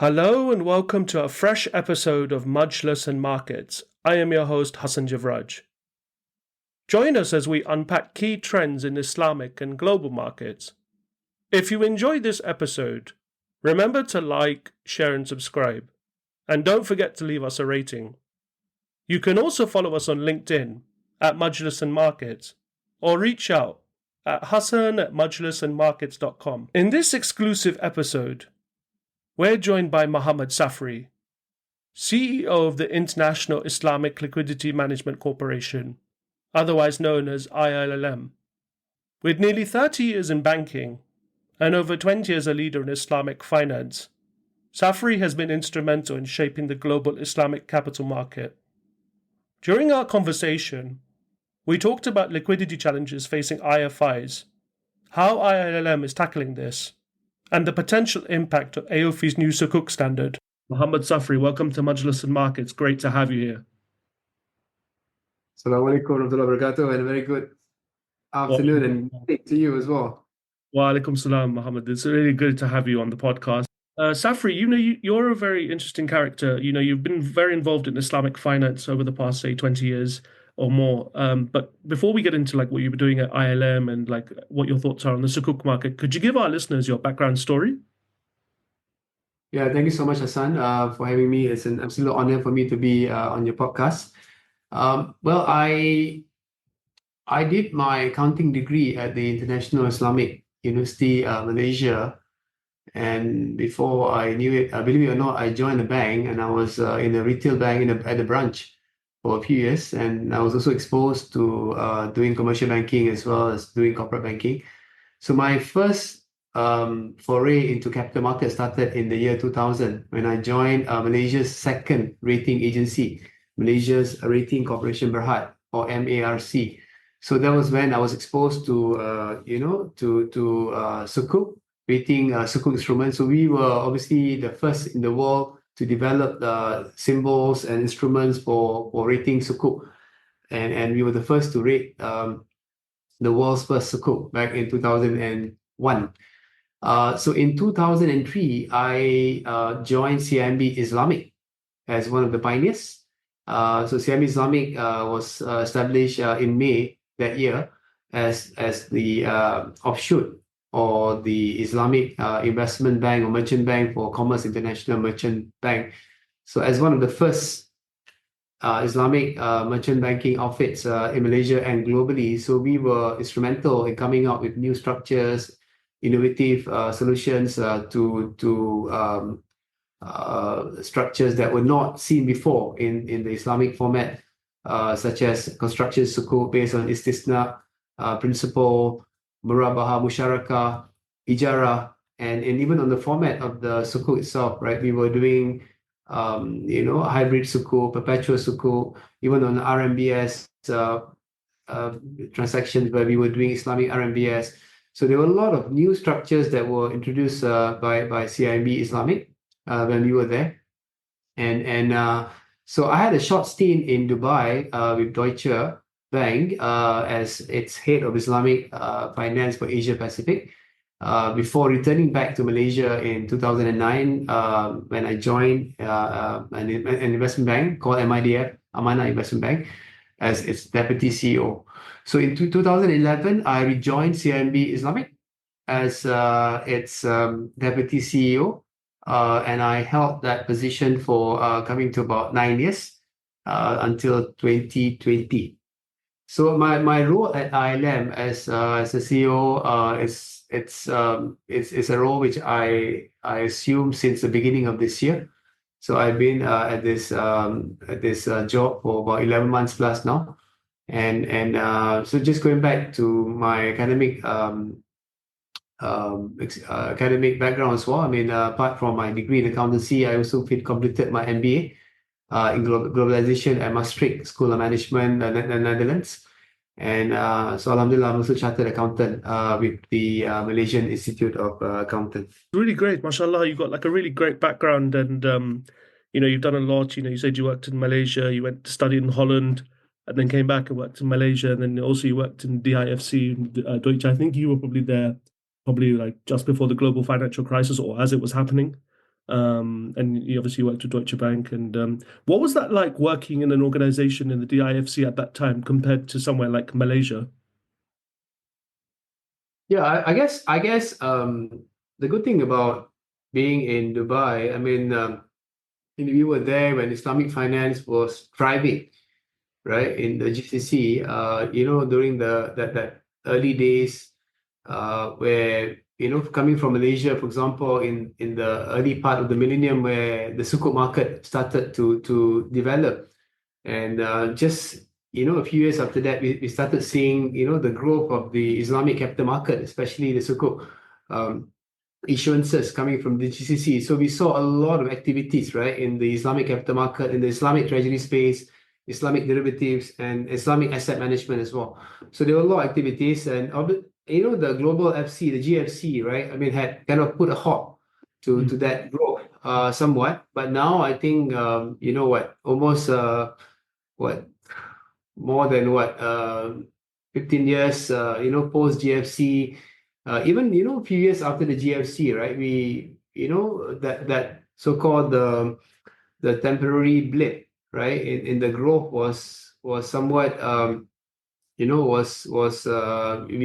Hello and welcome to a fresh episode of Majlis and Markets. I am your host Hassan Javraj. Join us as we unpack key trends in Islamic and global markets. If you enjoyed this episode, remember to like, share and subscribe. And don't forget to leave us a rating. You can also follow us on LinkedIn at Majlis and Markets or reach out at hassan@majlisandmarkets.com. In this exclusive episode, we're joined by Mohammed Safri, CEO of the International Islamic Liquidity Management Corporation, otherwise known as IILM. With nearly 30 years in banking and over 20 as a leader in Islamic finance, Safri has been instrumental in shaping the global Islamic capital market. During our conversation, we talked about liquidity challenges facing IFIs, how IILM is tackling this, and the potential impact of AAOIFI's new sukuk standard. Mohammed Safri, welcome to Majlis and Markets. Great to have you here. Assalamu alaikum warahmatullahi wabarakatuh, and a very good afternoon and evening to you as well. Wa alaikum salam, Mohammed. It's really good to have you on the podcast. Safri, you're a very interesting character. You've been very involved in Islamic finance over the past, say, 20 years or more. But before we get into what you've been doing at IILM and what your thoughts are on the sukuk market, could you give our listeners your background story? Yeah, thank you so much, Hassan, for having me. It's an absolute honor for me to be on your podcast. Well, I did my accounting degree at the International Islamic University, Malaysia. And before I knew it, believe it or not, I joined a bank, and I was in a retail bank at the branch for a few years. And I was also exposed to doing commercial banking as well as doing corporate banking. So my first foray into capital markets started in the year 2000 when I joined Malaysia's second rating agency, Malaysia's Rating Corporation Berhad, or MARC. So that was when I was exposed to sukuk, rating sukuk instruments. So we were obviously the first in the world to develop symbols and instruments for rating sukuk, and we were the first to rate the world's first sukuk back in 2001. So in 2003, I joined CIMB Islamic as one of the pioneers. So CIMB Islamic was established in May that year as the offshoot or the Islamic investment bank or merchant bank for Commerce International Merchant Bank. So as one of the first Islamic merchant banking outfits in Malaysia and globally, so we were instrumental in coming up with new structures, innovative solutions to structures that were not seen before in the Islamic format, such as construction sukuk based on istisna principle, murabaha, musyarakah, ijarah, and even on the format of the sukuk itself, right? We were doing hybrid sukuk, perpetual sukuk, even on RMBS transactions where we were doing Islamic RMBS. So there were a lot of new structures that were introduced by CIMB Islamic when we were there. And so I had a short stint in Dubai with Deutsche Bank as its head of Islamic finance for Asia Pacific before returning back to Malaysia in 2009 when I joined an investment bank called MIDF, Amanah Investment Bank, as its deputy CEO. So in 2011, I rejoined CIMB Islamic as its deputy CEO, and I held that position for coming to about 9 years until 2020. So my role at IILM as a CEO it's a role which I assume since the beginning of this year. So I've been at this job for about 11 months plus now, and so just going back to my academic background as well. I mean, apart from my degree in accountancy, I also completed my MBA in globalization at Maastricht School of Management, the Netherlands. And so Alhamdulillah, I'm also chartered accountant with the Malaysian Institute of Accountants. Really great, mashallah. You've got a really great background, and you've done a lot. You said you worked in Malaysia, you went to study in Holland, and then came back and worked in Malaysia, and then also you worked in DIFC, Deutsche. I think you were probably there, just before the global financial crisis or as it was happening. And you obviously worked at Deutsche Bank. And what was that like working in an organization in the DIFC at that time compared to somewhere like Malaysia? Yeah, I guess the good thing about being in Dubai, I mean, we were there when Islamic finance was thriving, right, in the GCC. During that early days, where coming from Malaysia, for example, in the early part of the millennium, where the sukuk market started to develop, and just a few years after that, we started seeing the growth of the Islamic capital market, especially the sukuk um, issuances coming from the GCC. So we saw a lot of activities, right, in the Islamic capital market, in the Islamic treasury space, Islamic derivatives, and Islamic asset management as well. So there were a lot of activities, and the global FC, the GFC, right? I mean, had kind of put a halt to that growth somewhat. But now I think almost what more than 15 years post GFC, even a few years after the GFC, right, we that so-called the temporary blip, right, in the growth was somewhat we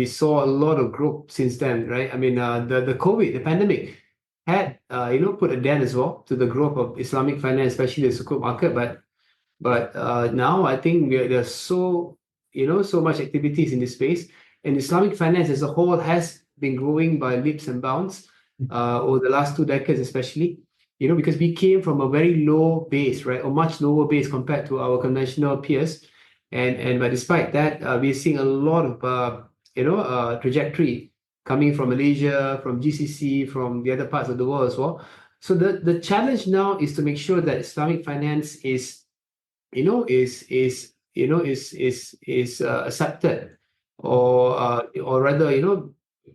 saw a lot of growth since then, right? I mean, the COVID, the pandemic had put a dent as well to the growth of Islamic finance, especially the sukuk market. But now I think there's so much activities in this space, and Islamic finance as a whole has been growing by leaps and bounds over the last 2 decades, especially. Because we came from a very low base, right, or much lower base compared to our conventional peers, and but despite that, we're seeing a lot of trajectory coming from Malaysia, from GCC, from the other parts of the world as well. So the challenge now is to make sure that Islamic finance is accepted, or rather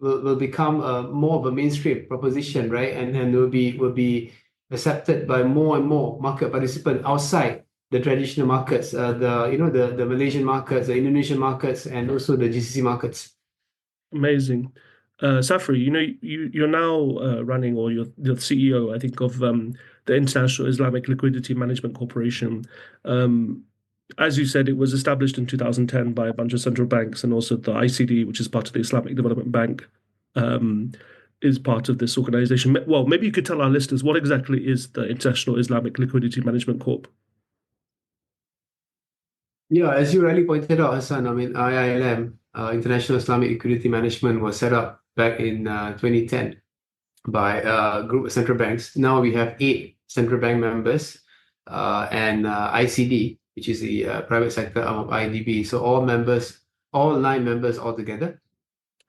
will become more of a mainstream proposition, right, and will be accepted by more and more market participants outside the traditional markets, the Malaysian markets, the Indonesian markets, and also the GCC markets. Amazing. Safri, you're now running, or you're the CEO, I think, of the International Islamic Liquidity Management Corporation. As you said, it was established in 2010 by a bunch of central banks, and also the ICD, which is part of the Islamic Development Bank, is part of this organization. Well, maybe you could tell our listeners what exactly is the International Islamic Liquidity Management Corp. Yeah, as you rightly pointed out, Hassan, I mean, IILM, International Islamic Liquidity Management, was set up back in 2010 by a group of central banks. Now we have 8 central bank members, and ICD, which is the private sector arm of IDB. So all 9 members altogether.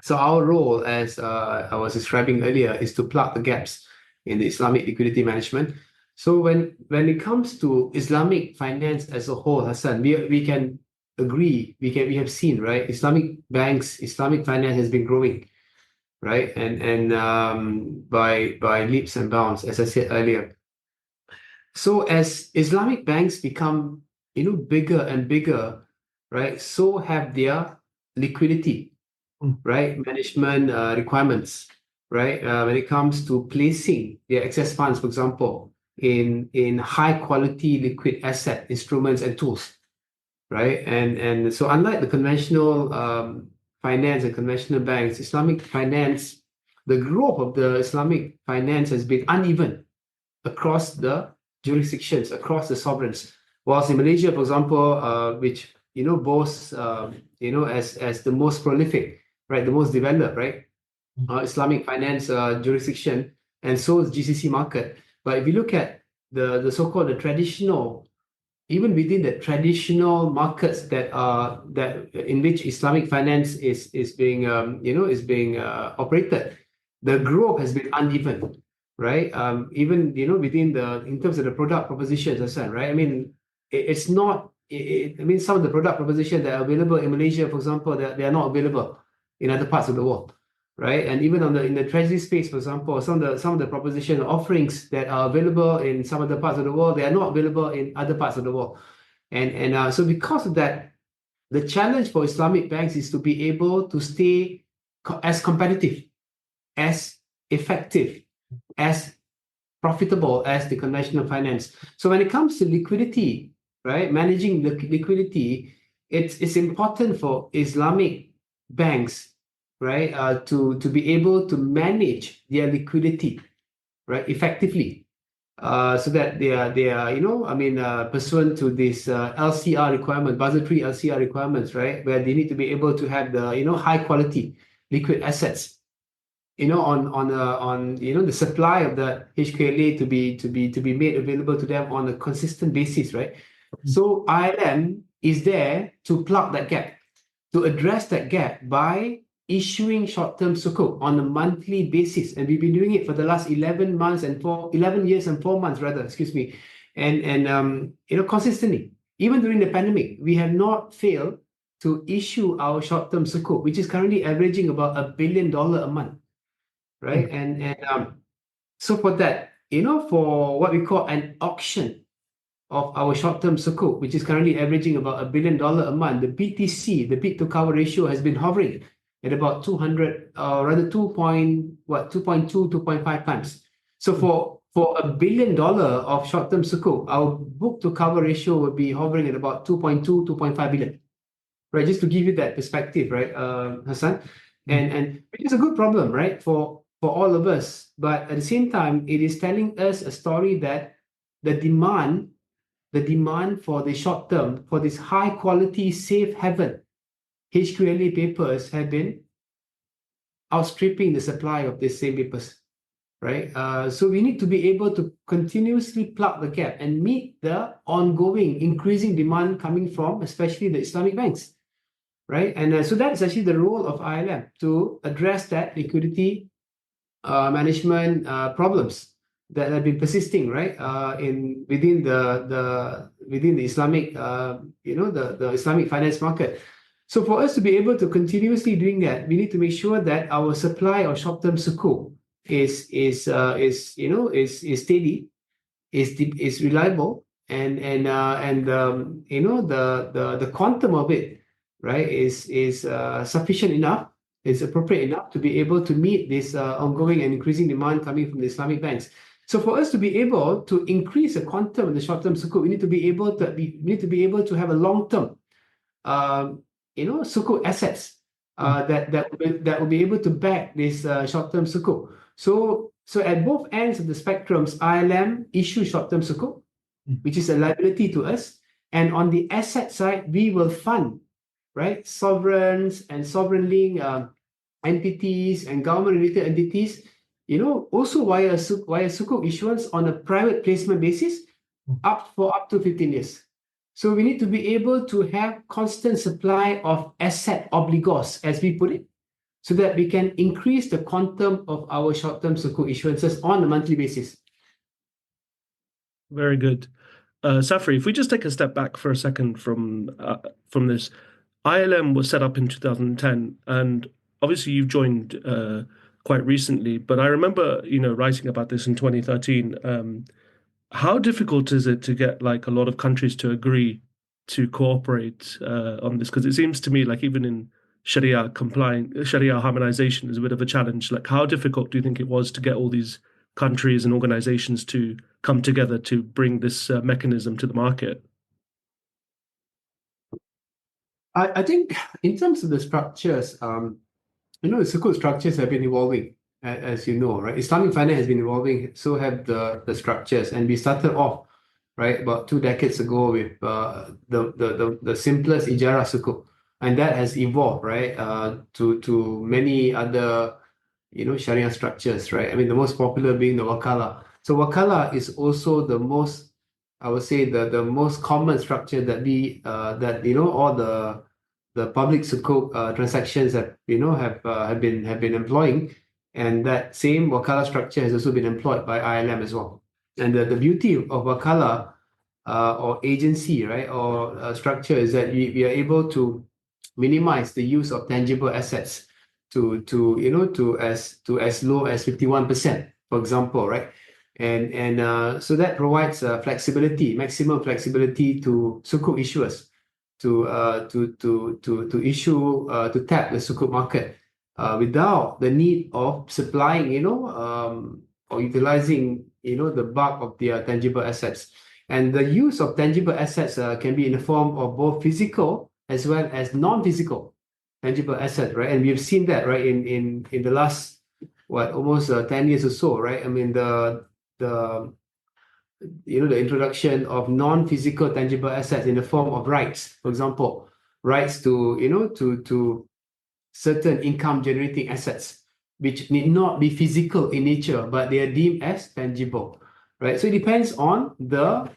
So our role, as I was describing earlier, is to plug the gaps in the Islamic liquidity management. So when it comes to Islamic finance as a whole, Hassan, we can agree, we have seen, right, Islamic banks, Islamic finance has been growing, right, and by leaps and bounds, as I said earlier. So as Islamic banks become bigger and bigger, right, so have their liquidity, right, management requirements, right, when it comes to placing their excess funds, for example, in high quality liquid asset instruments and tools, right, and so unlike the conventional finance and conventional banks, Islamic finance, the growth of the Islamic finance has been uneven across the jurisdictions, across the sovereigns. Whilst in Malaysia, for example, which boasts as the most prolific, right, the most developed, right, Islamic finance jurisdiction, and so is GCC market. But if you look at the so-called the traditional, even within the traditional markets that in which Islamic finance is being operated, the growth has been uneven, right? Even within in terms of the product propositions, as I said, right? I mean, it's not. I mean, some of the product propositions that are available in Malaysia, for example, they are not available in other parts of the world, right? And even in the treasury space, for example, some of the proposition offerings that are available in some other parts of the world, they are not available in other parts of the world. And so because of that, the challenge for Islamic banks is to be able to stay as competitive, as effective, as profitable as the conventional finance. So when it comes to liquidity, right, managing the liquidity, it's important for Islamic banks, right, to be able to manage their liquidity, right, effectively, so that they are pursuant to this LCR requirement, Basel III LCR requirements, right, where they need to be able to have the high quality liquid assets, on the supply of the HQLA to be made available to them on a consistent basis, right? So IILM is there to plug that gap, to address that gap by issuing short-term sukuk on a monthly basis, and we've been doing it for the last 11 years and 4 months, rather, excuse me, and consistently, even during the pandemic, we have not failed to issue our short-term sukuk, which is currently averaging about $1 billion a month, right? And so for that, for what we call an auction of our short-term sukuk, which is currently averaging about $1 billion a month, the BTC, the bid to cover ratio, has been hovering at about 200, rather 2.5 times. So for $1 billion of short-term sukuk, our book to cover ratio would be hovering at about 2.5 billion, right? Just to give you that perspective, right, Hassan, and which is a good problem, right, for all of us. But at the same time, it is telling us a story that the demand for the short term, for this high quality safe haven HQLA papers, have been outstripping the supply of these same papers, right? So we need to be able to continuously plug the gap and meet the ongoing increasing demand coming from especially the Islamic banks, right? And so that's actually the role of IILM, to address that liquidity management problems that have been persisting, right, within the Islamic, the Islamic finance market. So for us to be able to continuously doing that, we need to make sure that our supply of short-term sukuk is steady, is reliable, and the quantum of it, right, is sufficient enough, is appropriate enough to be able to meet this ongoing and increasing demand coming from the Islamic banks. So for us to be able to increase the quantum of the short-term sukuk, we need to be able to have a long-term, sukuk assets that will be able to back this short-term sukuk. So at both ends of the spectrums, IILM issue short-term sukuk, which is a liability to us, and on the asset side, we will fund, right, sovereigns and sovereign-linked entities and government-related entities, also via sukuk issuance on a private placement basis, up to 15 years. So we need to be able to have constant supply of asset obligors, as we put it, so that we can increase the quantum of our short-term sukuk issuances on a monthly basis. Very good. Safri, if we just take a step back for a second from this, IILM was set up in 2010, and obviously you've joined quite recently, but I remember, writing about this in 2013. How difficult is it to get like a lot of countries to agree to cooperate on this? Because it seems to me like even in Sharia harmonization is a bit of a challenge. Like, how difficult do you think it was to get all these countries and organizations to come together to bring this mechanism to the market? I think in terms of the structures, the sukuk structures have been evolving, as you know, right? Islamic finance has been evolving, so have the structures. And we started off, right, about 2 decades ago with the simplest ijara sukuk, and that has evolved, right, to many other, Sharia structures, right? I mean, the most popular being the wakala. So wakala is also the most, I would say, the most common structure that all the public sukuk transactions have been employing, and that same wakala structure has also been employed by IILM as well. And the beauty of wakala or agency, right, or structure, is that we are able to minimize the use of tangible assets to as low as 51%, for example, right? And so that provides flexibility, maximum flexibility to sukuk issuers to tap the sukuk market without the need of supplying, or utilizing, the bulk of their tangible assets. And the use of tangible assets can be in the form of both physical as well as non-physical tangible assets, right? And we've seen that, right, in the last almost 10 years or so, right? I mean, the introduction of non-physical tangible assets in the form of rights, for example, rights to to certain income generating assets, which need not be physical in nature, but they are deemed as tangible, right? So it depends on the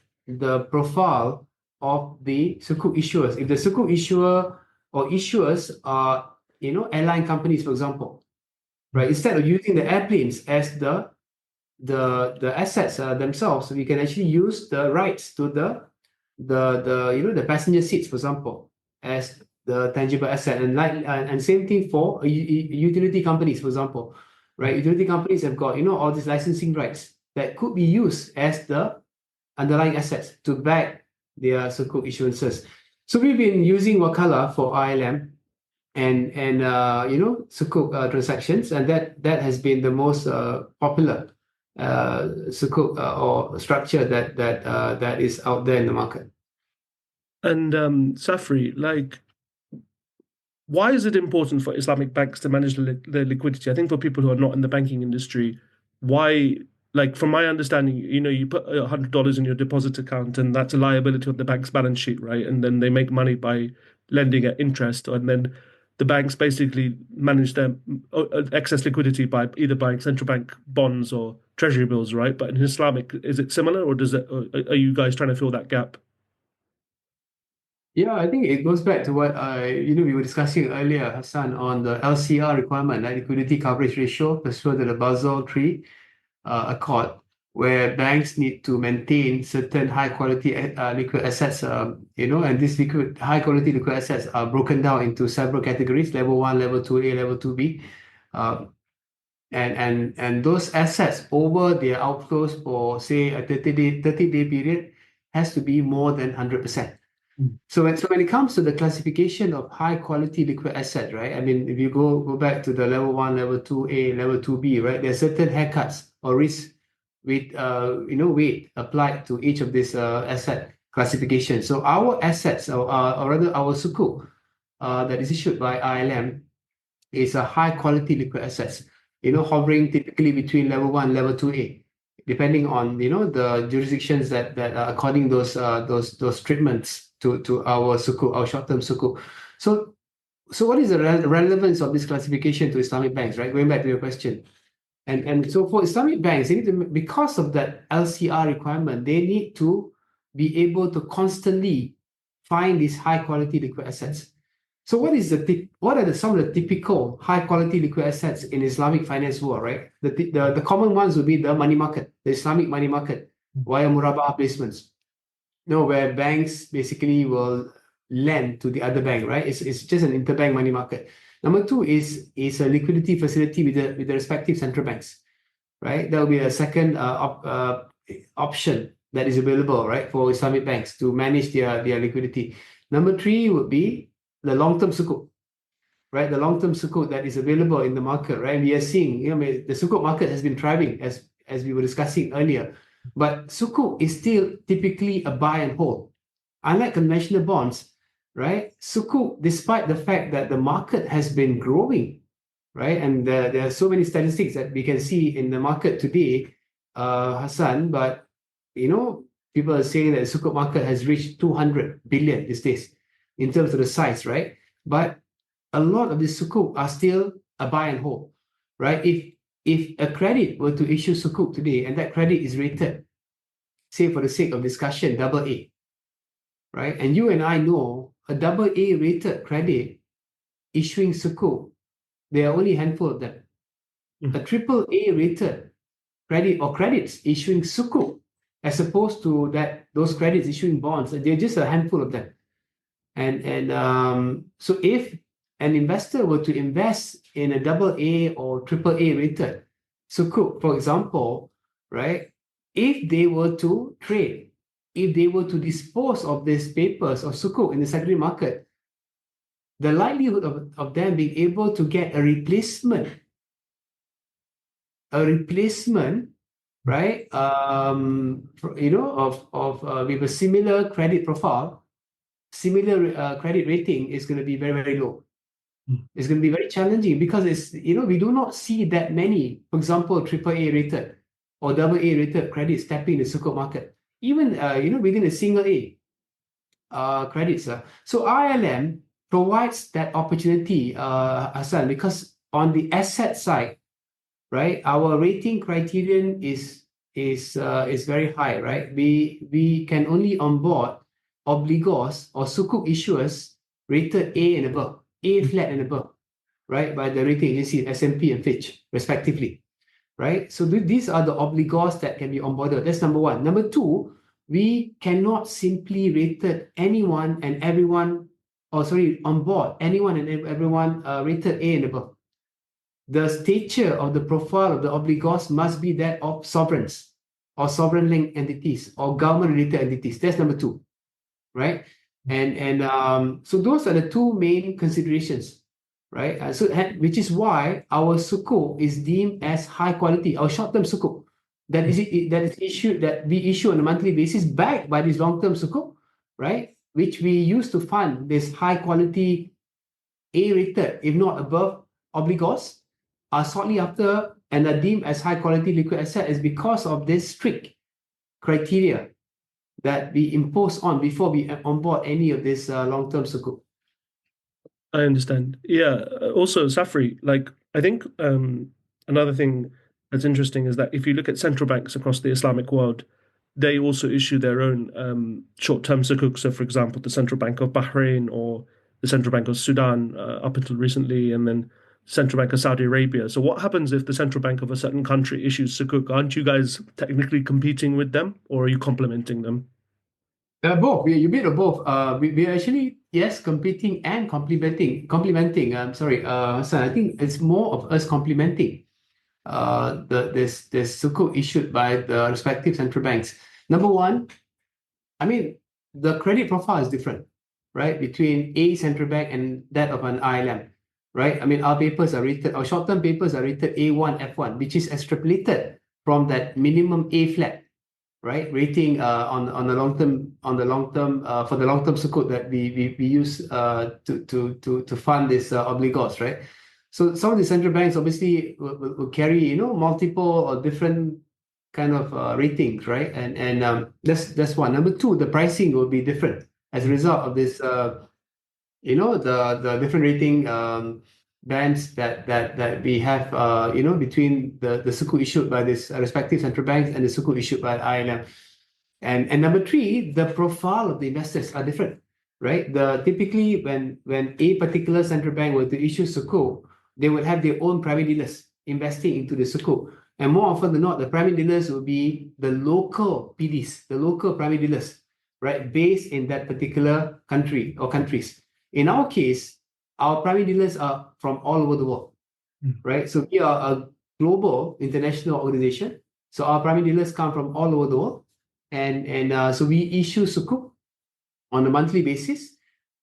profile of the sukuk issuers. If the sukuk issuer or issuers are, airline companies, for example, right? Instead of using the airplanes as the assets themselves, we can actually use the rights to the passenger seats, for example, as the tangible asset. And same thing for utility companies, for example, right? Utility companies have got all these licensing rights that could be used as the underlying assets to back their sukuk issuances. So we've been using Wakala for IILM and sukuk transactions, and that has been the most popular sukuk or structure that is out there in the market. And Safri, like, why is it important for Islamic banks to manage their liquidity? I think for people who are not in the banking industry, why, like, from my understanding, you put $100 in your deposit account and that's a liability on the bank's balance sheet, right? And then they make money by lending at interest, and then the banks basically manage their excess liquidity by either buying central bank bonds or treasury bills, right? But in Islamic, is it similar, or are you guys trying to fill that gap? Yeah, I think it goes back to what we were discussing earlier, Hassan, on the LCR requirement, like liquidity coverage ratio, pursuant to the Basel III Accord, where banks need to maintain certain high quality liquid assets, and these high quality liquid assets are broken down into several categories: level 1, level 2A, level 2B. And those assets over their outflows for, say, a 30-day period has to be more than 100%. So when it comes to the classification of high quality liquid asset, right? I mean, if you go back to the level 1, level 2A, level 2B, right? There are certain haircuts or risk with weight applied to each of these asset classifications. So our assets, or rather our sukuk that is issued by IILM, is a high quality liquid assets, hovering typically between level 1, level 2A, depending on the jurisdictions that are according those treatments to our sukuk, our short-term sukuk. So what is the relevance of this classification to Islamic banks, right? Going back to your question. And so for Islamic banks, they need to, because of that LCR requirement, they need to be able to constantly find these high quality liquid assets. So what are some of the typical high quality liquid assets in Islamic finance world, right? The common ones would be the money market, the Islamic money market, via murabah placements. Where banks basically will lend to the other bank, right? It's just an interbank money market. Number two is a liquidity facility with the respective central banks, right? That will be a second option that is available, right, for Islamic banks to manage their liquidity. Number three would be the long-term sukuk, right? The long-term sukuk that is available in the market, right? We are seeing, the sukuk market has been thriving as we were discussing earlier. But sukuk is still typically a buy and hold. Unlike conventional bonds, right? Sukuk, despite the fact that the market has been growing, right? And there are so many statistics that we can see in the market today, Hassan, but, people are saying that the sukuk market has reached 200 billion these days in terms of the size, right? But a lot of the sukuk are still a buy and hold, right? If a credit were to issue sukuk today and that credit is rated, say for the sake of discussion, AA, right? And you and I know a AA rated credit issuing sukuk, there are only a handful of them. A AAA rated credit or credits issuing sukuk, as opposed to those credits issuing bonds, they're just a handful of them. And so if an investor were to invest in a AA or AAA rated sukuk, for example, right? If they were to trade, if they were to dispose of these papers of sukuk in the secondary market, the likelihood of them being able to get a replacement right? With a similar credit profile, similar credit rating is going to be very, very low. It's going to be very challenging because we do not see that many, for example, AAA rated or AA rated credits tapping the sukuk market, even within a single A credits. So IILM provides that opportunity, Hassan, because on the asset side, right, our rating criterion is very high, right? We can only onboard obligors or sukuk issuers rated A and above, A flat and above, right, by the rating agency S&P and Fitch, respectively, right? So these are the obligors that can be onboarded. That's number one. Number two, we cannot simply rated anyone and everyone, onboard anyone and everyone rated A and above. The stature of the profile of the obligors must be that of sovereigns or sovereign-linked entities or government-related entities. That's number two, right? So those are the two main considerations, right? Which is why our sukuk is deemed as high quality. Our short-term sukuk that we issue on a monthly basis, backed by this long-term sukuk, right? Which we use to fund this high-quality A-rated, if not above, obligors, are shortly after and are deemed as high-quality liquid asset is because of this strict criteria that we impose on before we onboard any of this long-term sukuk. I understand. Yeah. Also, Safri, I think another thing that's interesting is that if you look at central banks across the Islamic world, they also issue their own short-term sukuk. So, for example, the Central Bank of Bahrain or the Central Bank of Sudan up until recently, and then Central Bank of Saudi Arabia. So, what happens if the Central Bank of a certain country issues sukuk? Aren't you guys technically competing with them, or are you complementing them? Both. You bit of both. We are actually, yes, competing and complementing. So I think it's more of us complementing this sukuk issued by the respective central banks. Number one, I mean, the credit profile is different, right, between a central bank and that of an IILM, right? I mean, our short-term papers are rated A1, F1, which is extrapolated from that minimum A flat, right, rating on the long term for the long term sukuk that we use to fund this obligors, right? So some of the central banks obviously will carry multiple or different kind of ratings, right? And that's one. Number two, the pricing will be different as a result of this the different rating bands that we have between the sukuk issued by this respective central banks and the sukuk issued by IILM. And number three, the profile of the investors are different, right? Typically when a particular central bank were to issue sukuk, they would have their own private dealers investing into the sukuk. And more often than not, the private dealers will be the local PDs, the local private dealers, right, based in that particular country or countries. In our case, our private dealers are from all over the world, right? So we are a global international organization. So our private dealers come from all over the world. And so we issue sukuk on a monthly basis.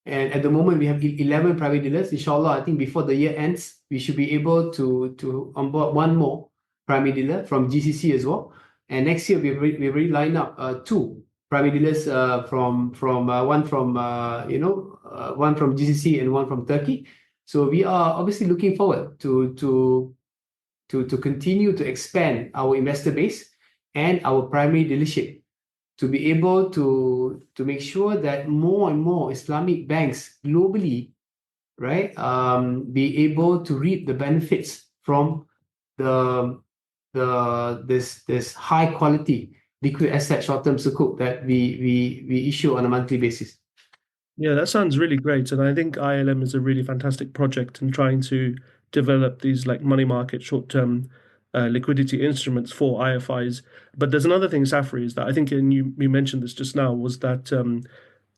And at the moment, we have 11 private dealers. Inshallah, I think before the year ends, we should be able to onboard one more private dealer from GCC as well. And next year, we've already lined up two private dealers one from GCC and one from Turkey. So we are obviously looking forward to continue to expand our investor base and our primary dealership to be able to make sure that more and more Islamic banks globally, right, be able to reap the benefits from this high quality liquid asset short-term sukuk that we issue on a monthly basis. Yeah, that sounds really great. And I think ILM is a really fantastic project in trying to develop these money market short-term liquidity instruments for IFIs. But there's another thing, Safri, is that I think, and you mentioned this just now, was that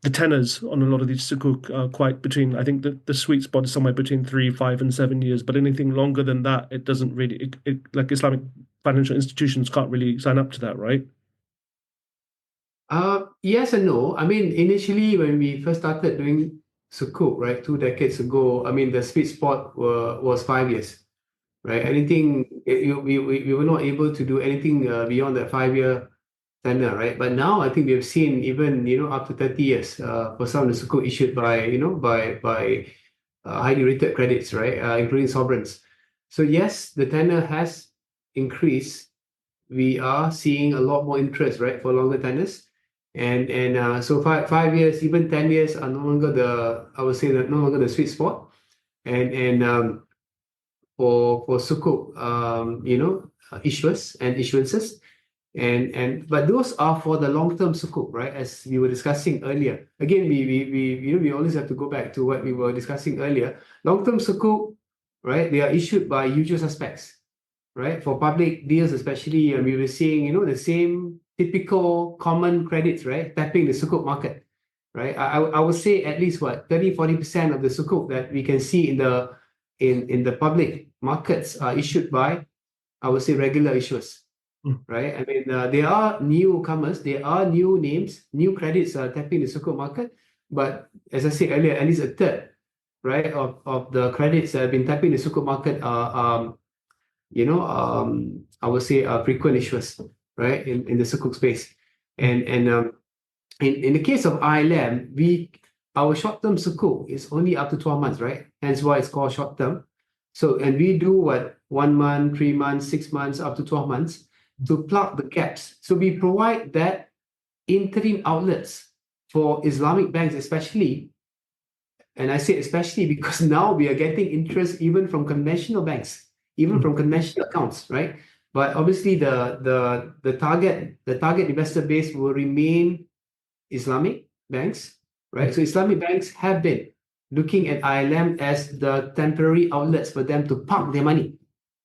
the tenors on a lot of these sukuk are quite between, I think the sweet spot is somewhere between 3, 5, and 7 years. But anything longer than that, it doesn't really, Islamic financial institutions can't really sign up to that, right? Yes and no. I mean, initially when we first started doing sukuk, right, 2 decades ago, I mean, the sweet spot was 5 years, right? Anything we were not able to do anything beyond that 5 year tenor, right? But now I think we have seen even up to 30 years for some of the sukuk issued by by highly rated credits, right? Including sovereigns. So yes, the tenor has increased. We are seeing a lot more interest, right, for longer tenors. And so 5 years, even 10 years are no longer I would say that no longer the sweet spot. And for sukuk, issuers and issuances. But those are for the long-term sukuk, right? As we were discussing earlier. Again, we always have to go back to what we were discussing earlier. Long-term sukuk, right? They are issued by usual suspects, right? For public deals, especially, we were seeing, the same typical common credits, right? Tapping the sukuk market, right? I would say at least 30-40% of the sukuk that we can see in the public markets are issued by, I would say, regular issuers. Right? I mean, there are newcomers, there are new names, new credits tapping the sukuk market. But as I said earlier, at least a third, right, of the credits that have been tapping the sukuk market are, I would say, frequent issuers, right, in the sukuk space. And in the case of IILM, our short-term sukuk is only up to 12 months, right? Hence why it's called short-term. So, and we do 1 month, 3 months, 6 months, up to 12 months to plug the gaps. So we provide that interim outlets for Islamic banks, especially. And I say especially because now we are getting interest even from conventional banks, even from conventional accounts, right? But obviously the target investor base will remain Islamic banks, right? So Islamic banks have been looking at IILM as the temporary outlets for them to park their money,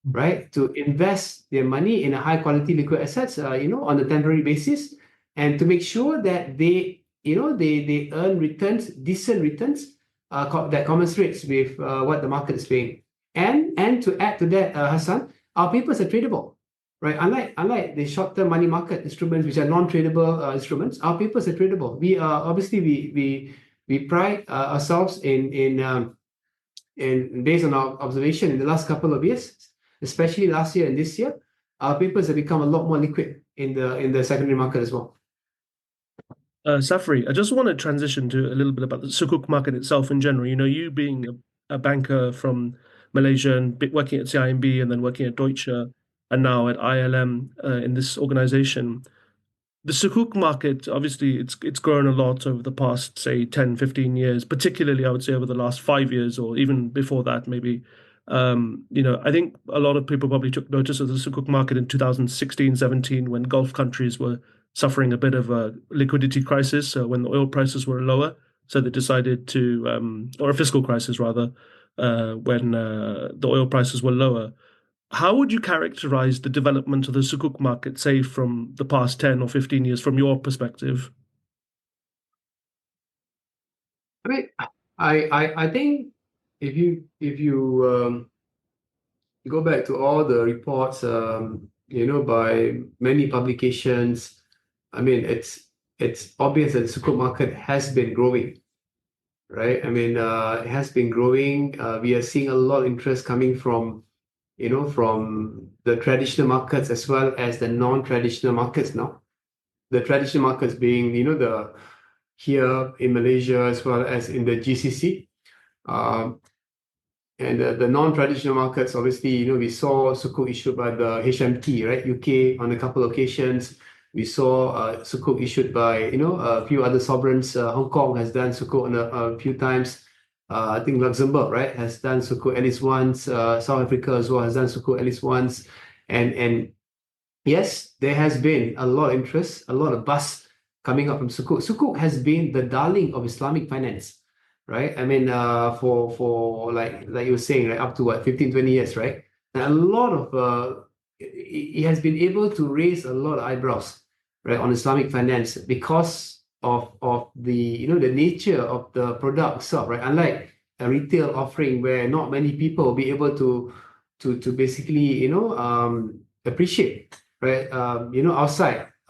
right? To invest their money in a high quality liquid assets, on a temporary basis, and to make sure that they earn returns, decent returns, that commensurates with what the market is paying. And to add to that, Hassan, our papers are tradable, right? Unlike the short-term money market instruments, which are non-tradable instruments, our papers are tradable. We are obviously we pride ourselves in based on our observation in the last couple of years, especially last year and this year, our papers have become a lot more liquid in the secondary market as well. Safri, I just want to transition to a little bit about the sukuk market itself in general. You being a banker from Malaysia and working at CIMB and then working at Deutsche and now at ILM in this organization. The sukuk market, obviously, it's grown a lot over the past, say, 10, 15 years, particularly, I would say, over the last 5 years or even before that, maybe. I think a lot of people probably took notice of the sukuk market in 2016, 17, when Gulf countries were suffering a bit of a liquidity crisis, when the oil prices were lower. So they decided to, or a fiscal crisis rather, when the oil prices were lower. How would you characterize the development of the sukuk market, say, from the past 10 or 15 years, from your perspective? I mean, I think if you go back to all the reports, by many publications, I mean, it's obvious that the sukuk market has been growing, right? I mean, it has been growing. We are seeing a lot of interest coming from the traditional markets as well as the non-traditional markets now. The traditional markets being, here in Malaysia as well as in the GCC. And the non-traditional markets, obviously, we saw sukuk issued by the HMT, right? UK on a couple of occasions. We saw sukuk issued by, a few other sovereigns. Hong Kong has done sukuk on a few times. I think Luxembourg, right, has done sukuk at least once. South Africa as well has done sukuk at least once. And yes, there has been a lot of interest, a lot of buzz coming up from sukuk. Sukuk has been the darling of Islamic finance, right? I mean, for like you were saying, right, up to 15, 20 years, right? And a lot of it has been able to raise a lot of eyebrows, right, on Islamic finance because of the the nature of the product itself, right? Unlike a retail offering where not many people will be able to basically appreciate, right?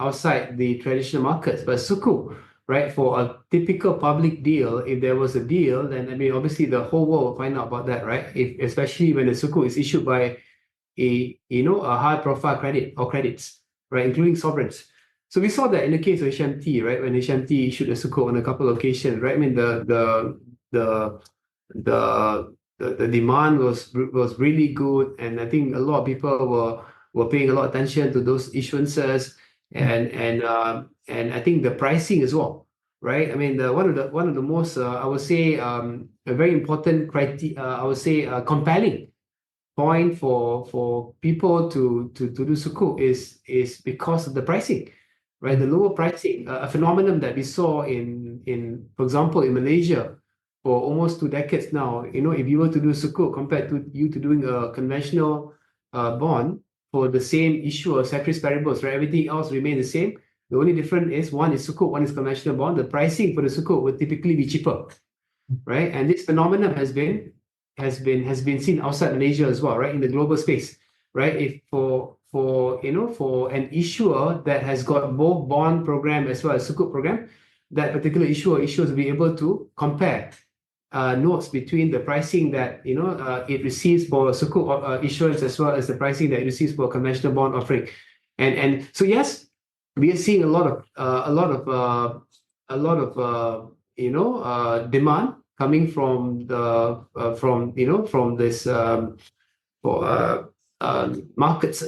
Outside the traditional markets, but sukuk, right, for a typical public deal, if there was a deal, then I mean obviously the whole world will find out about that, right? Especially when the sukuk is issued by a high profile credit or credits, right, including sovereigns. So we saw that in the case of HMT, right, when HMT issued a sukuk on a couple of occasions, right? I mean, the demand was really good, and I think a lot of people were paying a lot of attention to those issuances, and I think the pricing as well, right? I mean, one of the most I would say a very important criteria, I would say compelling point for people to do sukuk is because of the pricing, right? The lower pricing, a phenomenon that we saw in for example in Malaysia for almost 2 decades now. If you were to do sukuk compared to doing a conventional bond for the same issuer, ceteris paribus, right? Everything else remains the same. The only difference is one is sukuk, one is conventional bond. The pricing for the sukuk would typically be cheaper, right? And this phenomenon has been seen outside Malaysia as well, right? In the global space, right? If for an issuer that has got both bond program as well as sukuk program, that particular issuers will be able to compare notes between the pricing that it receives for sukuk issuance as well as the pricing that it receives for conventional bond offering, and so yes, we are seeing a lot of demand coming from this for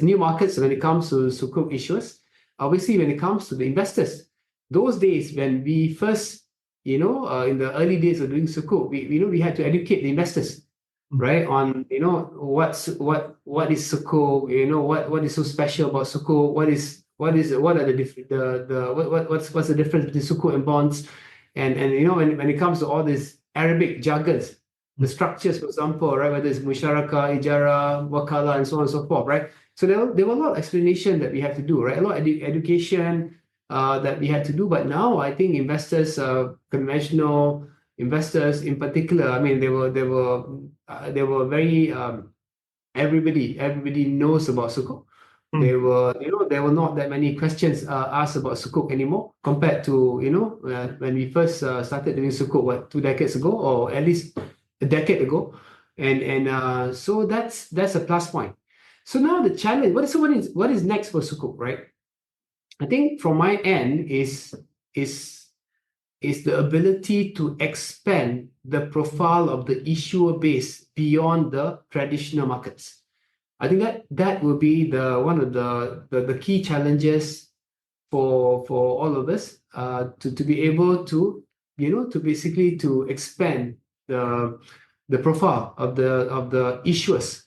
new markets when it comes to sukuk issuers. Obviously, when it comes to the investors, those days when we first, in the early days of doing sukuk, we had to educate the investors, right, on what is sukuk, what is so special about sukuk, what's the difference between sukuk and bonds, and when it comes to all these Arabic jargons, the structures, for example, right, whether it's musharaka, ijara, wakala, and so on and so forth, right? So there were a lot of explanation that we had to do, right? A lot of education that we had to do. But now I think investors, conventional investors in particular, I mean, they were very everybody knows about sukuk. There were not that many questions asked about sukuk anymore compared to when we first started doing sukuk 2 decades ago, or at least a decade ago, and so that's a plus point. So now the challenge, what is next for sukuk, right? I think from my end is the ability to expand the profile of the issuer base beyond the traditional markets. I think that will be one of the key challenges for all of us to be able to basically to expand the profile of the issuers,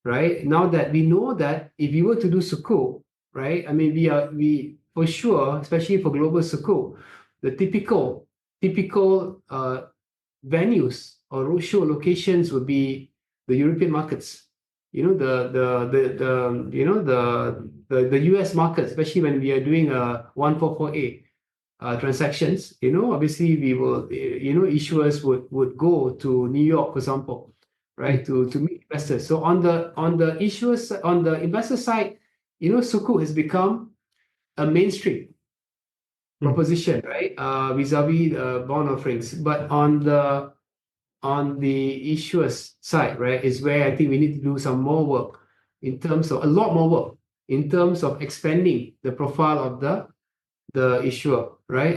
right? Now that we know that if you were to do sukuk, right? I mean, we for sure, especially for global sukuk, the typical venues or roadshow locations would be the European markets. The US market, especially when we are doing a 144A transactions. Obviously we will, issuers would go to New York, for example, right, to meet investors. So on the investor side, sukuk has become a mainstream proposition, right, vis-a-vis bond offerings. But on the issuers side, right, is where I think we need to do some more work, a lot more work in terms of expanding the profile of the issuer, right,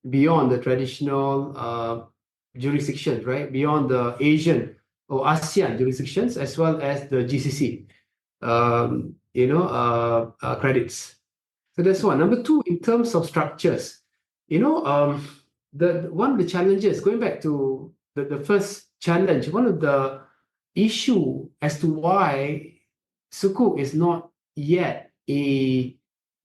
beyond the traditional jurisdictions, right, beyond the Asian or ASEAN jurisdictions, as well as the GCC credits. So that's one. Number two, in terms of structures, one of the challenges, going back to the first challenge, one of the issue as to why sukuk is not yet a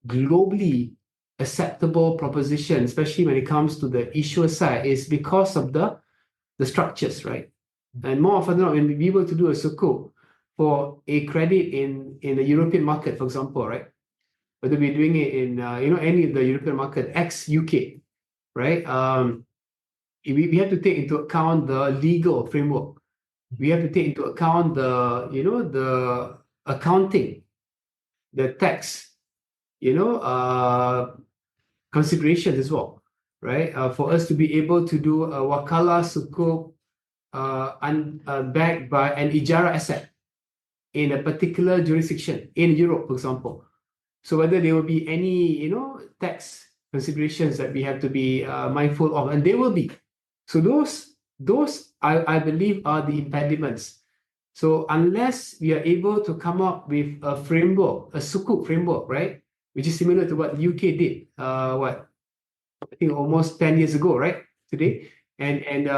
globally acceptable proposition, especially when it comes to the issuer side, is because of the structures, right? And more often than not, when we were to do a sukuk for a credit in the European market, for example, right? Whether we're doing it in any of the European market, ex-UK, right? We have to take into account the legal framework. We have to take into account the accounting, the tax, considerations as well, right? For us to be able to do a wakala sukuk backed by an ijara asset, in a particular jurisdiction in Europe, for example. So whether there will be any, tax considerations that we have to be mindful of, and there will be. So those I believe are the impediments. So unless we are able to come up with a framework, a sukuk framework, right, which is similar to what the UK did, I think almost 10 years ago, right, today, and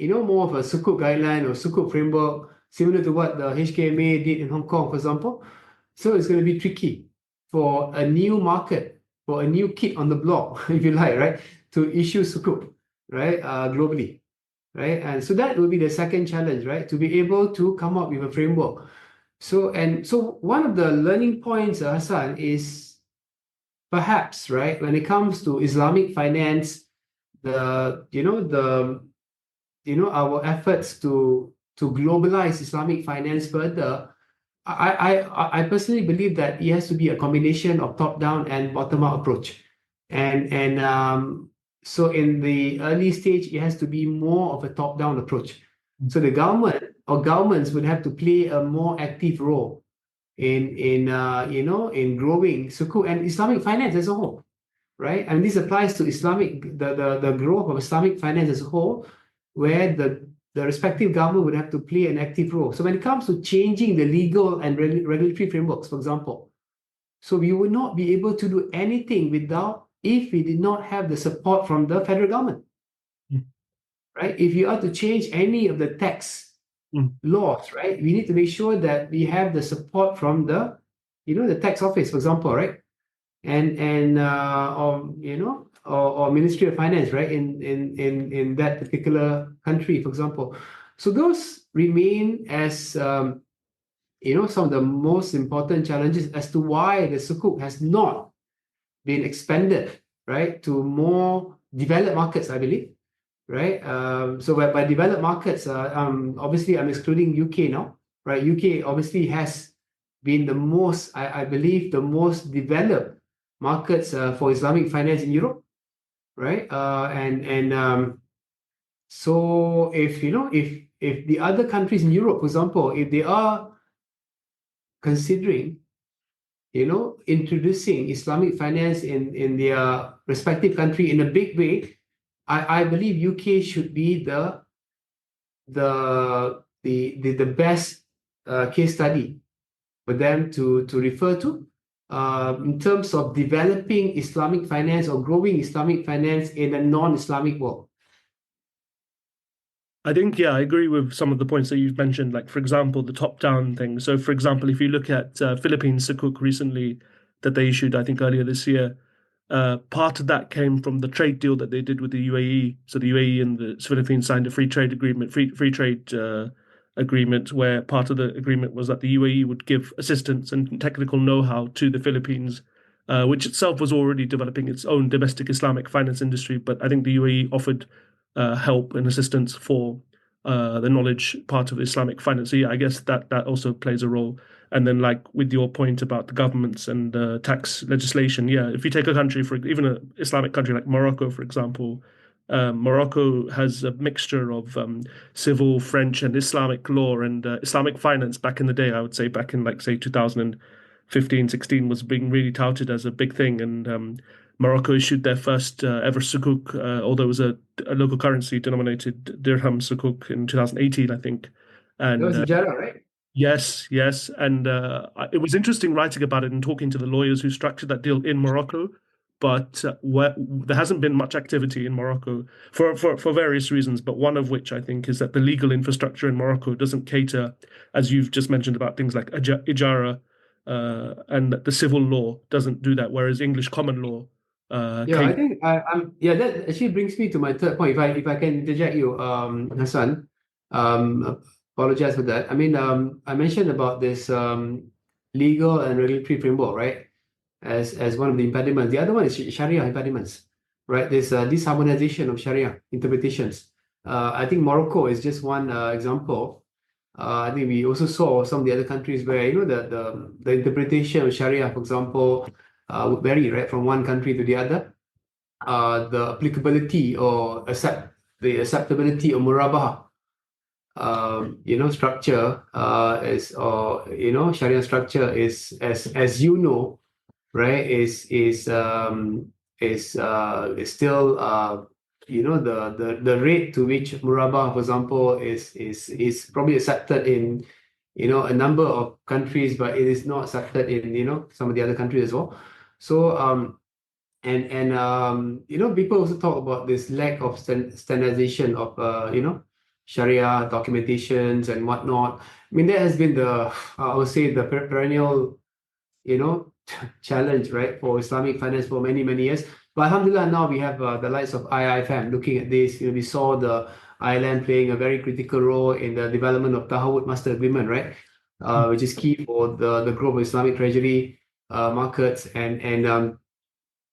more of a sukuk guideline or sukuk framework, similar to what the HKMA did in Hong Kong, for example. So it's going to be tricky for a new market, for a new kid on the block, if you like, right, to issue sukuk, right, globally, right? And so that will be the second challenge, right, to be able to come up with a framework. So one of the learning points, Hassan, is perhaps, right, when it comes to Islamic finance, our efforts to globalize Islamic finance further, I personally believe that it has to be a combination of top-down and bottom-up approach. So in the early stage, it has to be more of a top-down approach. So the government or governments would have to play a more active role in growing sukuk and Islamic finance as a whole, right? And this applies to the growth of Islamic finance as a whole, where the respective government would have to play an active role. So when it comes to changing the legal and regulatory frameworks, for example, so we would not be able to do anything if we did not have the support from the federal government, right? If you are to change any of the tax laws, right, we need to make sure that we have the support from the tax office, for example, right, or Ministry of Finance, right, in that particular country, for example. So those remain as some of the most important challenges as to why the sukuk has not been expanded, right, to more developed markets, I believe, right? So by developed markets, obviously I'm excluding UK now, right? UK obviously has been the most, I believe, the most developed markets for Islamic finance in Europe, right? So if the other countries in Europe, for example, if they are considering introducing Islamic finance in their respective country in a big way, I believe UK should be the best case study for them to refer to in terms of developing Islamic finance or growing Islamic finance in a non-Islamic world. I think, yeah, I agree with some of the points that you've mentioned, like, for example, the top-down thing. So, for example, if you look at Philippines Sukuk recently that they issued, I think earlier this year, part of that came from the trade deal that they did with the UAE. So the UAE and the Philippines signed a free trade agreement, free trade agreement, where part of the agreement was that the UAE would give assistance and technical know-how to the Philippines, which itself was already developing its own domestic Islamic finance industry. But I think the UAE offered help and assistance for the knowledge part of Islamic finance. So yeah, I guess that also plays a role. And then, like with your point about the governments and tax legislation, yeah, if you take a country, for even an Islamic country like Morocco, for example, Morocco has a mixture of civil, French, and Islamic law and Islamic finance. Back in the day, I would say back in like say 2015, 16 was being really touted as a big thing, and Morocco issued their first ever sukuk, although it was a local currency denominated dirham sukuk in 2018, I think. That was And Ijara, right? yes, yes. And it was interesting writing about it and talking to the lawyers who structured that deal in Morocco. But there hasn't been much activity in Morocco for various reasons. But one of which I think is that the legal infrastructure in Morocco doesn't cater, as you've just mentioned, about things like ijara, and the civil law doesn't do that, whereas English common law Yeah, I think that actually brings me to my third point. If I can interject you, Hassan, apologize for that. I mean, I mentioned about this legal and regulatory framework, right? As one of the impediments. The other one is Sharia impediments, right? There's this harmonization of Sharia interpretations. I think Morocco is just one example. I think we also saw some of the other countries where the interpretation of Sharia, for example, would vary, right, from one country to the other. The applicability or the acceptability of murabaha structure is or Sharia structure is as you know, right, is still the rate to which murabah, for example, is probably accepted in a number of countries, but it is not accepted in some of the other countries as well. So people also talk about this lack of standardization of Sharia documentations and whatnot. I mean, that has been I would say, the perennial you know challenge, right, for Islamic finance for many many years. But alhamdulillah, now we have the likes of IIFM looking at this. We saw the IILM playing a very critical role in the development of Tahawut Master Agreement, right, which is key for the growth of Islamic treasury markets. And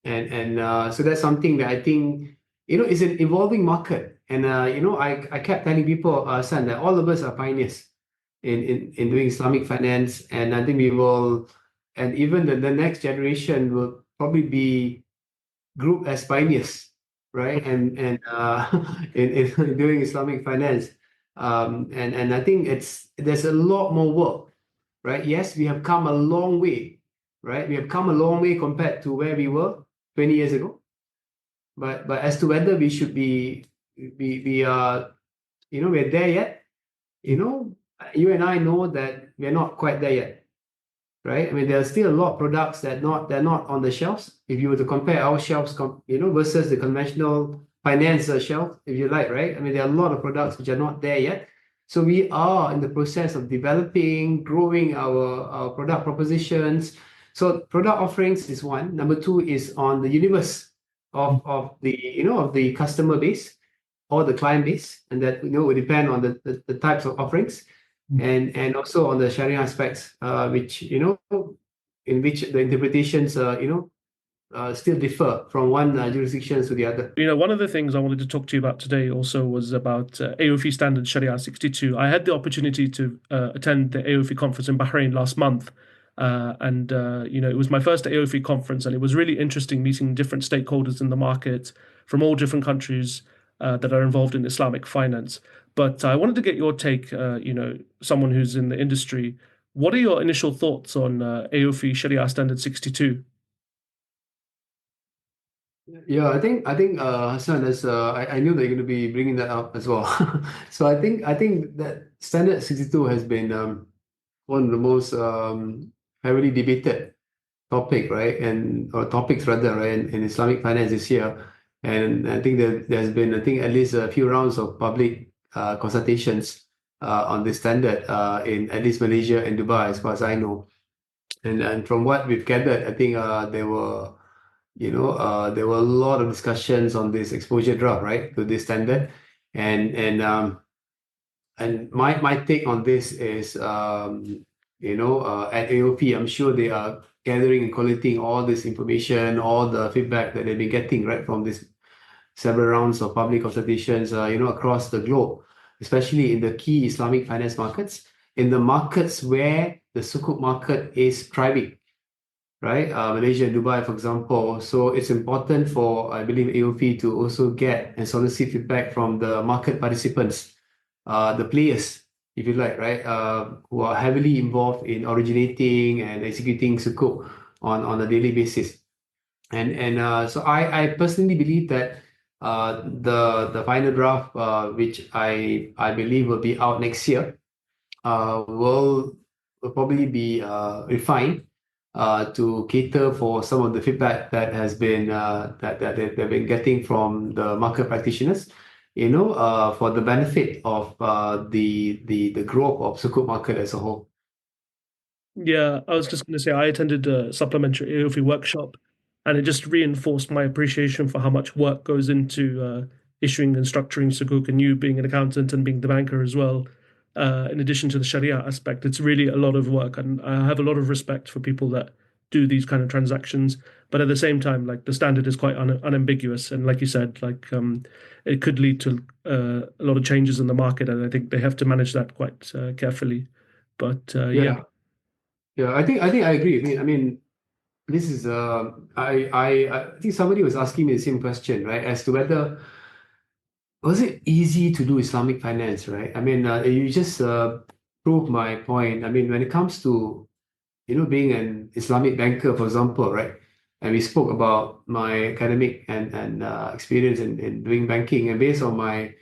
so that's something that I think is an evolving market. And I kept telling people, son, that all of us are pioneers in doing Islamic finance, and I think we will, and even the next generation will probably be grouped as pioneers, right? And in doing Islamic finance, and I think there's a lot more work, right? Yes, we have come a long way, right? We have come a long way compared to where we were 20 years ago. But as to whether we should we are we're there yet, you and I know that we're not quite there yet, right? I mean, there are still a lot of products they're not on the shelves. If you were to compare our shelves, versus the conventional finance shelf, if you like, right? I mean, there are a lot of products which are not there yet. So we are in the process of developing, growing our product propositions. So product offerings is one. Number two is on the universe of the customer base or the client base, and that will depend on the types of offerings, and also on the Sharia aspects, which in which the interpretations still differ from one jurisdiction to the other. One of the things I wanted to talk to you about today also was about AOFI Standard Sharia 62. I had the opportunity to attend the AOFI conference in Bahrain last month. And it was my first AOFI conference, and it was really interesting meeting different stakeholders in the market from all different countries that are involved in Islamic finance. But I wanted to get your take, someone who's in the industry. What are your initial thoughts on AOFI Sharia Standard 62? Yeah, I think Hassan, as I knew that you're going to be bringing that up as well. So I think that Standard 62 has been one of the most heavily debated topic, right, and or topics rather, right, in Islamic finance this year. And I think that there's been, I think, at least a few rounds of public consultations on this standard in at least Malaysia and Dubai, as far as I know. And from what we've gathered, I think there were a lot of discussions on this exposure draft, right, to this standard. And my take on this is, at AOP, I'm sure they are gathering and collecting all this information, all the feedback that they've been getting, right, from this several rounds of public consultations, across the globe, especially in the key Islamic finance markets, in the markets where the sukuk market is thriving, right? Malaysia and Dubai, for example. So it's important for, I believe, AOP to also get and solicit feedback from the market participants, the players, if you like, right, who are heavily involved in originating and executing sukuk on a daily basis. And so I personally believe that the final draft, which I believe will be out next year, will probably be refined to cater for some of the feedback that has been that they've been getting from the market practitioners, for the benefit of the growth of sukuk market as a whole. Yeah, I was just going to say I attended a supplementary AOFI workshop, and it just reinforced my appreciation for how much work goes into issuing and structuring sukuk, and you being an accountant and being the banker as well. In addition to the Sharia aspect, it's really a lot of work, and I have a lot of respect for people that do these kind of transactions. But at the same time, like the standard is quite unambiguous, and like you said, like it could lead to a lot of changes in the market, and I think they have to manage that quite carefully. But yeah. Yeah, I think I agree. I mean, this is I think somebody was asking me the same question, right, as to whether was it easy to do Islamic finance, right? I mean, you just proved my point. I mean, when it comes to, being an Islamic banker, for example, right? And we spoke about my academic and experience in doing banking, and based on my,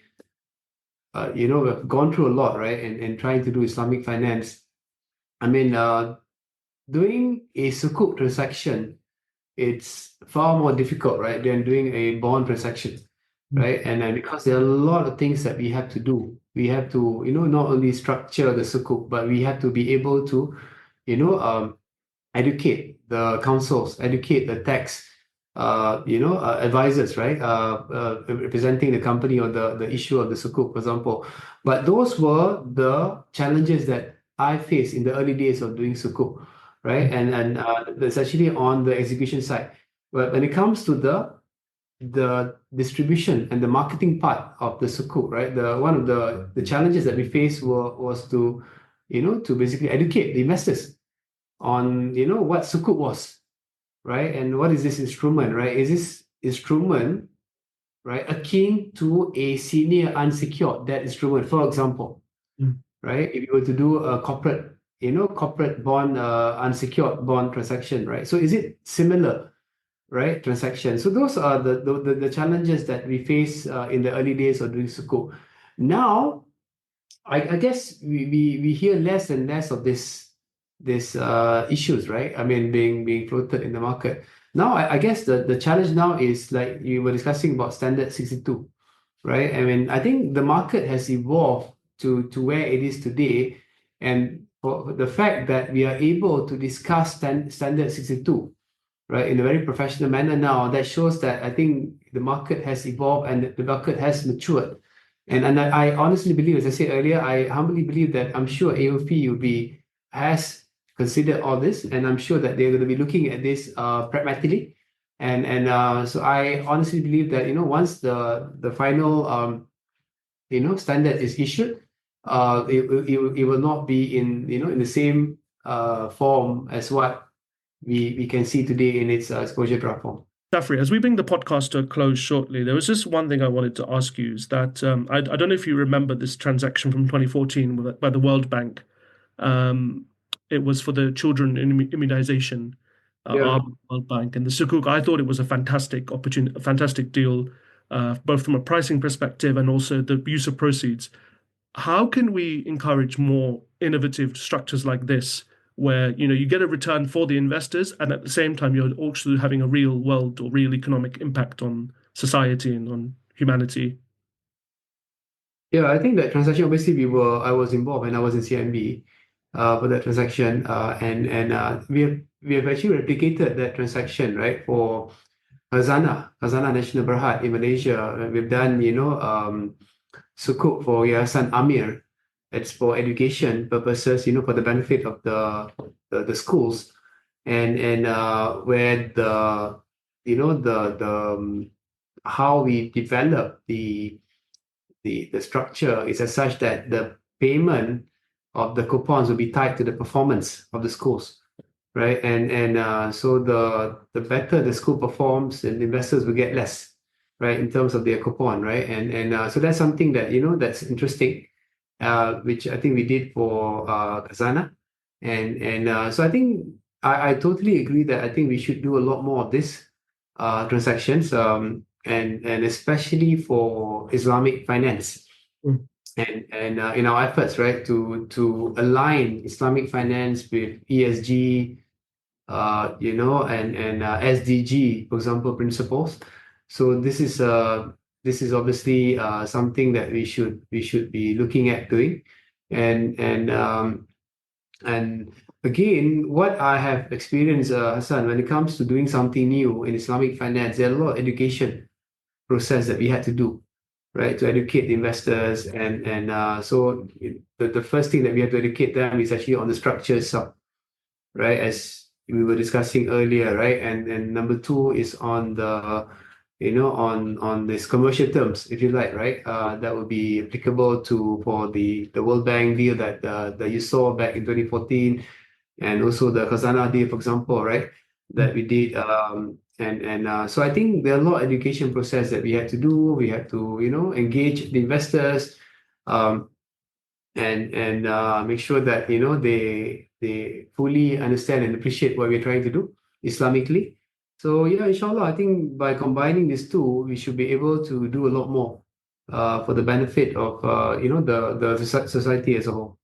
I've gone through a lot, right? And trying to do Islamic finance. I mean, doing a sukuk transaction, it's far more difficult, right, than doing a bond transaction, right? And then because there are a lot of things that we have to do, we have to, not only structure the sukuk, but we have to be able to, educate the councils, educate the tax, advisors, right? Representing the company or the issue of the sukuk, for example. But those were the challenges that I faced in the early days of doing sukuk, right? And that's actually on the execution side. But when it comes to the distribution and the marketing part of the sukuk, right? The one of the challenges that we faced was to, to basically educate the investors on what sukuk was, right? And what is this instrument, right? Is this instrument, right, akin to a senior unsecured debt instrument, for example, right? If you were to do a corporate bond, unsecured bond transaction, right? So is it similar, right? Transaction. So those are the challenges that we face in the early days of doing sukuk. Now, I guess we hear less and less of this issues, right? I mean, being floated in the market. Now, I guess the challenge now is like you were discussing about standard 62, right? I mean, I think the market has evolved to where it is today, and for the fact that we are able to discuss standard 62, right, in a very professional manner now, that shows that I think the market has evolved and the market has matured. And I honestly believe, as I said earlier, I humbly believe that I'm sure AOP has considered all this, and I'm sure that they're going to be looking at this pragmatically. And so I honestly believe that once the final standard is issued, it will not be in the same form as what we can see today in its exposure draft form. Safri, as we bring the podcast to a close shortly, there was just one thing I wanted to ask you is that I don't know if you remember this transaction from 2014 by the World Bank. It was for the children immunization, Yeah. World Bank, and the sukuk. I thought it was a fantastic opportunity, a fantastic deal, both from a pricing perspective and also the use of proceeds. How can we encourage more innovative structures like this, where you get a return for the investors, and at the same time you're also having a real world or real economic impact on society and on humanity? Yeah, I think that transaction, obviously I was involved and I was in CIMB for that transaction, and we have actually replicated that transaction, right, for Khazanah National Berhad in Malaysia. We've done sukuk for Yayasan Amir. It's for education purposes, for the benefit of the schools, and where how we develop the structure is as such that the payment of the coupons will be tied to the performance of the schools, right? And so the better the school performs, and investors will get less, right, in terms of their coupon, right? And so that's something that that's interesting, which I think we did for Khazanah, and so I think I totally agree that I think we should do a lot more of this transactions, and especially for Islamic finance. Mm. And in our efforts, right, to align Islamic finance with ESG, and SDG, for example, principles. So this is obviously something that we should be looking at doing, and again, what I have experienced, Hassan, when it comes to doing something new in Islamic finance, there are a lot of education process that we had to do, right, to educate the investors, and so the first thing that we have to educate them is actually on the structure itself, right, as we were discussing earlier, right, and number two is on the on this commercial terms, if you like, right, that would be applicable for the World Bank deal that you saw back in 2014, and also the Khazanah deal, for example, right, that we did So I think there are a lot of education process that we have to do. We have to, engage the investors, um, and make sure that they fully understand and appreciate what we're trying to do Islamically. So yeah, inshallah, I think by combining these two, we should be able to do a lot more for the benefit of the society as a whole.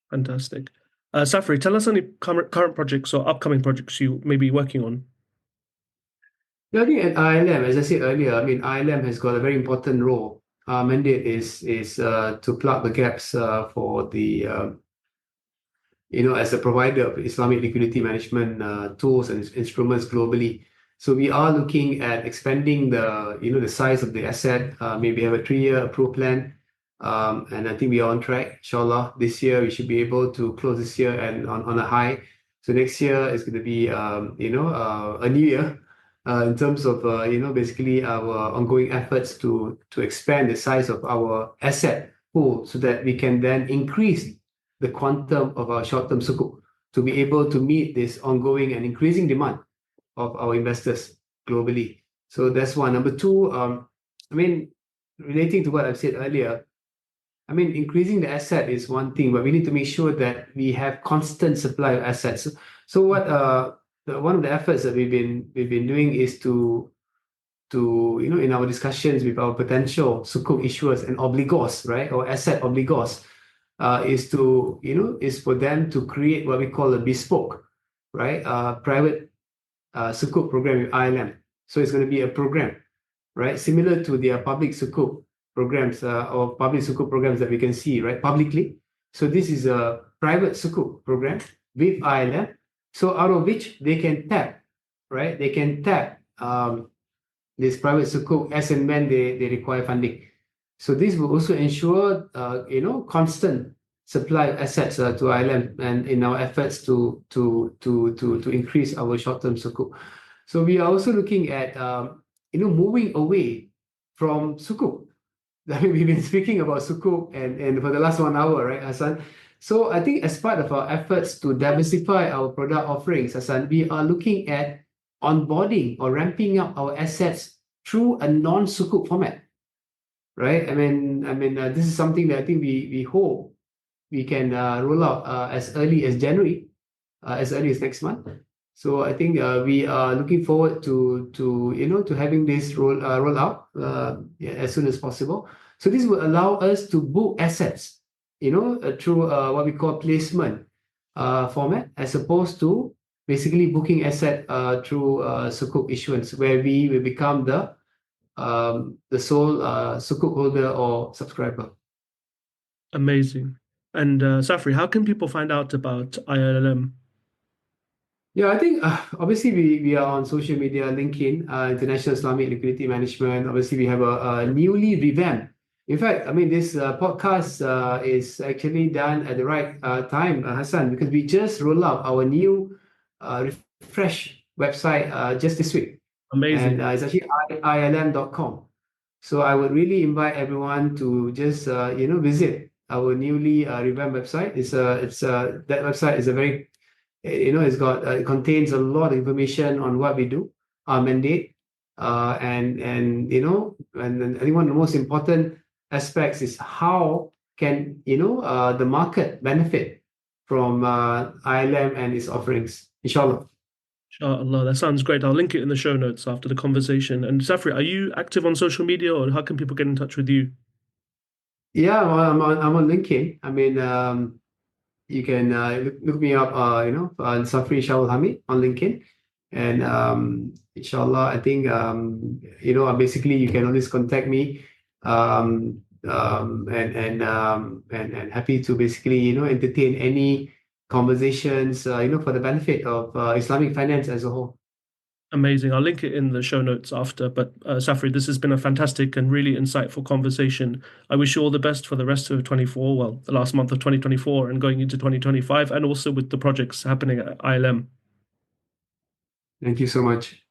Fantastic. Safri, tell us any current projects or upcoming projects you may be working on. Yeah, I think at IILM, as I said earlier, I mean IILM has got a very important role. Our mandate is to plug the gaps for the as a provider of Islamic liquidity management tools and instruments globally. So we are looking at expanding the size of the asset. Maybe have a 3-year approved plan, and I think we are on track. Inshallah, this year we should be able to close this year and on a high. So next year is going to be a new year in terms of basically our ongoing efforts to expand the size of our asset pool so that we can then increase the quantum of our short-term sukuk to be able to meet this ongoing and increasing demand of our investors globally. So that's one. Number two, I mean, relating to what I've said earlier, I mean, increasing the asset is one thing, but we need to make sure that we have constant supply of assets. So what one of the efforts that we've been doing is to in our discussions with our potential sukuk issuers and obligors, right, or asset obligors, is for them to create what we call a bespoke, right, private sukuk program with IILM. So it's going to be a program, right, similar to their public sukuk programs or public sukuk programs that we can see, right, publicly. So this is a private sukuk program with IILM. So out of which they can tap, right, they can tap this private sukuk as and when they require funding. So this will also ensure, constant supply of assets to IILM and in our efforts to increase our short-term sukuk. So we are also looking at, moving away from sukuk. I mean, we've been speaking about sukuk and for the last 1 hour, right, Hassan? So I think as part of our efforts to diversify our product offerings, Hassan, we are looking at onboarding or ramping up our assets through a non-sukuk format. Right? I mean, this is something that I think we hope we can roll out as early as January, as early as next month. So I think we are looking forward to having this roll out as soon as possible. So this will allow us to book assets, through what we call placement format, as opposed to basically booking asset through sukuk issuance, where we will become the sole sukuk holder or subscriber. Amazing. And Safri, how can people find out about IILM? Yeah, I think obviously we are on social media, LinkedIn, International Islamic Liquidity Management. Obviously, we have a newly revamped. In fact, I mean, this podcast is actually done at the right time, Hassan, because we just rolled out our new refresh website just this week. Amazing. And it's actually IILM.com. So I would really invite everyone to just visit our newly revamped website. That website is a very it contains a lot of information on what we do, our mandate, and I think one of the most important aspects is how can the market benefit from IILM and its offerings, inshallah. Inshallah, that sounds great. I'll link it in the show notes after the conversation. And Safri, are you active on social media, or how can people get in touch with you? Yeah, well, I'm on LinkedIn. I mean, you can look me up, on Safri Shawul Hamid on LinkedIn. And inshallah, I think, basically you can always contact me, and happy to basically, entertain any conversations, for the benefit of Islamic finance as a whole. Amazing. I'll link it in the show notes after. But Safri, this has been a fantastic and really insightful conversation. I wish you all the best for the rest of 24, well, the last month of 2024 and going into 2025, and also with the projects happening at IILM. Thank you so much.